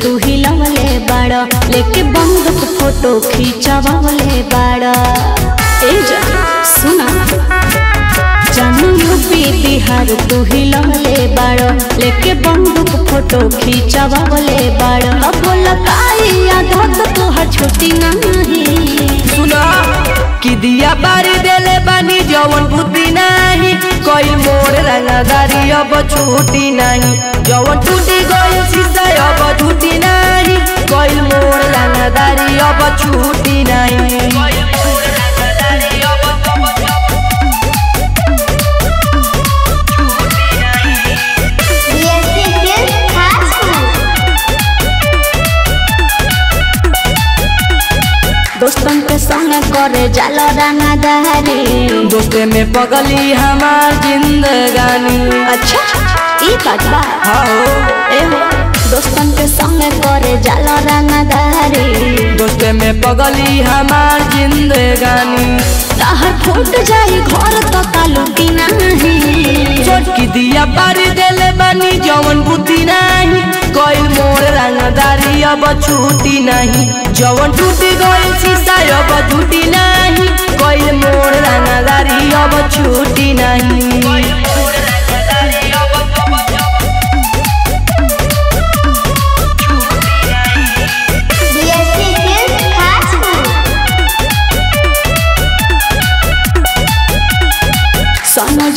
तू हिलवले बाड़ा लेके बंदूक फोटो खींचवले बाड़ा। ए सुना जानू यूपी बिहार तू हिलवले बाड़ा लेके बंदूक फोटो खींचवले बाड़ा। अब लगाई आदत तोहर छुट्टी नहीं। सुना कि दिया बारी देले बानी जवन बुद्धि नहीं कोई मोड़ रंगदारी अब छूटी नहीं। जवन टूटी गई शीशा अब छूटी नहीं कोई मोड़ रंगदारी अब छूटी नहीं। दोस्तन के संग करे जाला रंगदारी दोस्ते में पगली हमार जिंदगानी। अच्छा ई बात बा। दोस्तन के संग करे जाला रंगदारी दोस्ते में पगली हमार जिंदगानी। ताहर फूट जाई घर तो तालू की नहीं। छोटकी दिया बारी देले बानी जवन बुद्धि नहीं कोई मोड़ रंगदारी अब छूटी नहीं। जवन टूटी गई शीशा अब छूटी नहीं कोई मोड़ रंगदारी अब छूटी नहीं।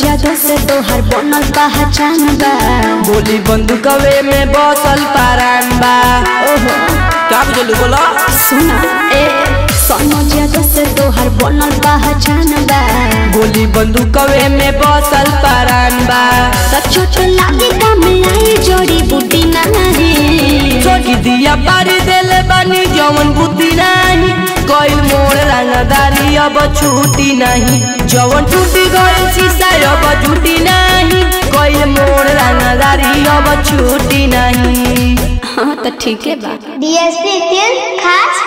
जादू से तोहर बनल पहचान बा गोली बंदूकवे में बसल पारान बा। ओहो क्या बोलू बोला सुना सोनो जादू से तोहर बनल पहचान बा गोली बंदूकवे में बसल पारान बा। तो छोट लागे काम आई जोड़ी बूटी नहीं। छोटी दिया बारी देले बानी जवन बुद्धि नहीं कोई मोड़ रंगदारी अब छूटी नहीं। जवन टूटी गई शीशा अब छूटी नहीं कोई मोड़ रंगदारी अब छूटी नहीं। हाँ तो ठीक है बा। DSP खास